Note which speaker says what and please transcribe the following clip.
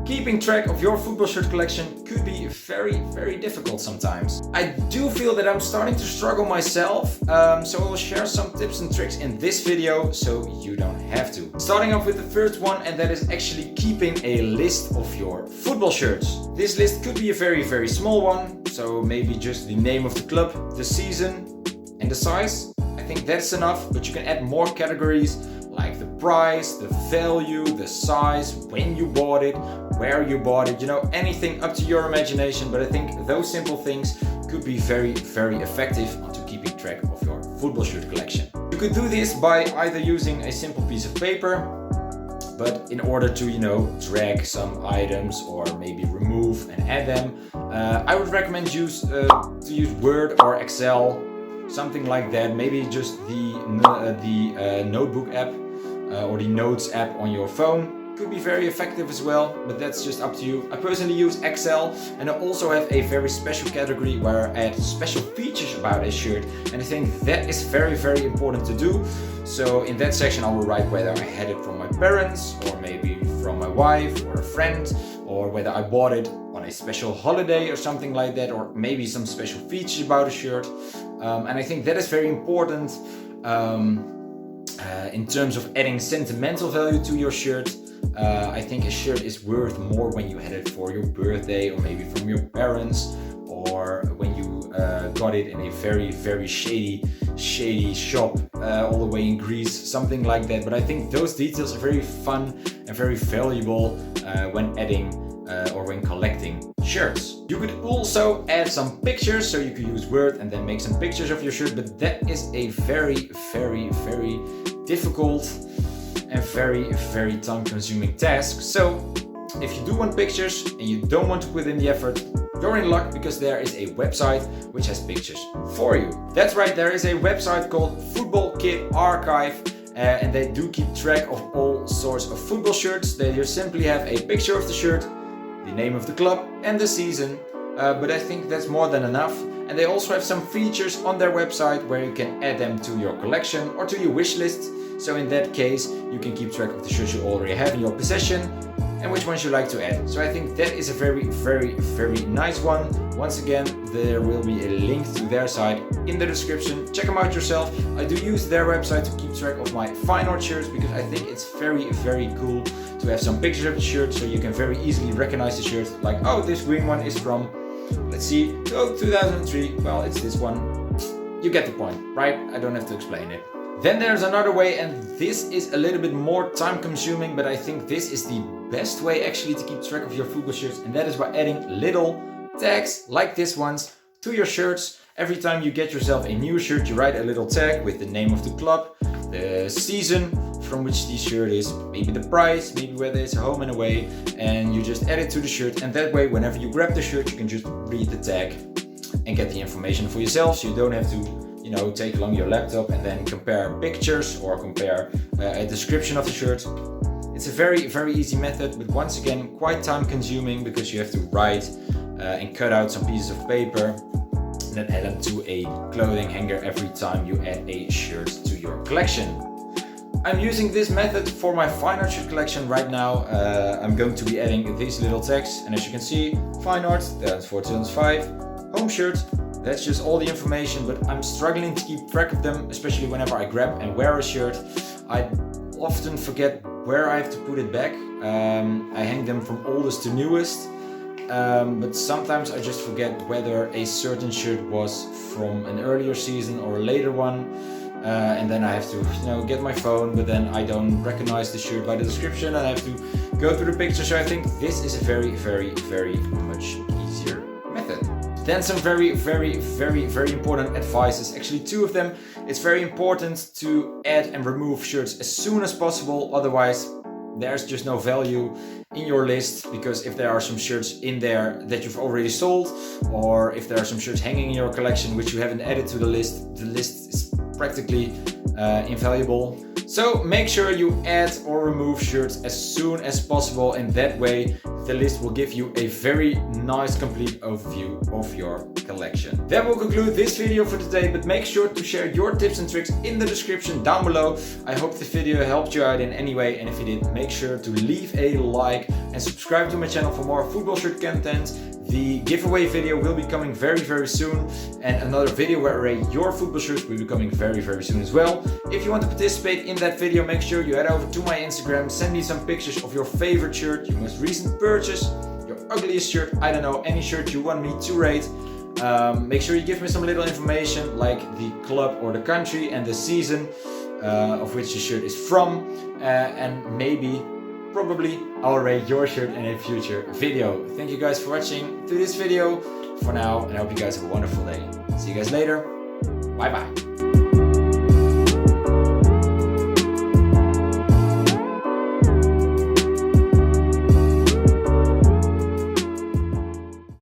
Speaker 1: Keeping track of your football shirt collection could be very difficult sometimes. I do feel that I'm starting to struggle myself, so I will share some tips and tricks in this video so you don't have to. Starting off with the first one, and that is actually keeping a list of your football shirts. This list could be a very small one, so maybe just the name of the club, the season and the size. I think that's enough, but you can add more categories like the price, the value, the size, when you bought it, where you bought it, anything up to your imagination. But I think those simple things could be very effective onto keeping track of your football shirt collection. You could do this by either using a simple piece of paper, but in order to, drag some items or maybe remove and add them, I would recommend to use Word or Excel, something like that. Maybe just the notebook app or the notes app on your phone could be very effective as well, but that's just up to you. I personally use Excel, and I also have a very special category where I add special features about a shirt, and I think that is very important to do. So in that section I will write whether I had it from my parents or maybe from my wife or a friend, or whether I bought it on a special holiday or something like that, or maybe some special features about a shirt. And I think that is very important in terms of adding sentimental value to your shirt. I think a shirt is worth more when you had it for your birthday, or maybe from your parents, or when you got it in a very shady shop all the way in Greece, something like that. But I think those details are very fun and very valuable when adding or when collecting shirts. You could also add some pictures, so you could use Word and then make some pictures of your shirt, but that is a very difficult and very time-consuming task. So if you do want pictures and you don't want to put in the effort, you're in luck, because there is a website which has pictures for you. That's right, there is a website called Football Kit Archive, and they do keep track of all sorts of football shirts. They just simply have a picture of the shirt, the name of the club and the season, but I think that's more than enough. And they also have some features on their website where you can add them to your collection or to your wish list. So in that case, you can keep track of the shirts you already have in your possession and which ones you like to add. So I think that is a very nice one. Once again, there will be a link to their site in the description. Check them out yourself. I do use their website to keep track of my fine art shirts, because I think it's very cool to have some pictures of the shirt, so you can very easily recognize the shirt. Like, oh, this green one is from, let's see, 2003. Well, it's this one. You get the point, right? I don't have to explain it. Then there's another way, and this is a little bit more time consuming, but I think this is the best way actually to keep track of your football shirts, and that is by adding little tags like this ones to your shirts. Every time you get yourself a new shirt, you write a little tag with the name of the club, the season from which the shirt is, maybe the price, maybe whether it's home and away, and you just add it to the shirt. And that way, whenever you grab the shirt, you can just read the tag and get the information for yourself, so you don't have to take along your laptop and then compare pictures or compare a description of the shirt. It's a very easy method, but once again quite time consuming, because you have to write and cut out some pieces of paper and then add them to a clothing hanger every time you add a shirt to your collection. I'm using this method for my fine art shirt collection right now. I'm going to be adding these little tags, and as you can see, fine art, that's for 2005, home shirt. That's just all the information, but I'm struggling to keep track of them, especially whenever I grab and wear a shirt. I often forget where I have to put it back. I hang them from oldest to newest, but sometimes I just forget whether a certain shirt was from an earlier season or a later one. And then I have to get my phone, but then I don't recognize the shirt by the description, and I have to go through the picture. So I think this is a very much easier method. Then some very important advices, actually two of them. It's very important to add and remove shirts as soon as possible, otherwise there's just no value in your list, because if there are some shirts in there that you've already sold, or if there are some shirts hanging in your collection which you haven't added to the list is practically invaluable. So make sure you add or remove shirts as soon as possible, and that way the list will give you a very nice complete overview of your collection. That will conclude this video for today, but make sure to share your tips and tricks in the description down below. I hope the video helped you out in any way, and if you did, make sure to leave a like and subscribe to my channel for more football shirt content. The giveaway video will be coming very soon, and another video where I rate your football shirts will be coming very soon as well. If you want to participate in that video, make sure you head over to my Instagram, send me some pictures of your favorite shirt, your most recent purchase, your ugliest shirt, I don't know, any shirt you want me to rate. Make sure you give me some little information like the club or the country and the season of which the shirt is from, and probably I'll rate your shirt in a future video. Thank you guys for watching to this video for now, and I hope you guys have a wonderful day. See you guys later. Bye bye.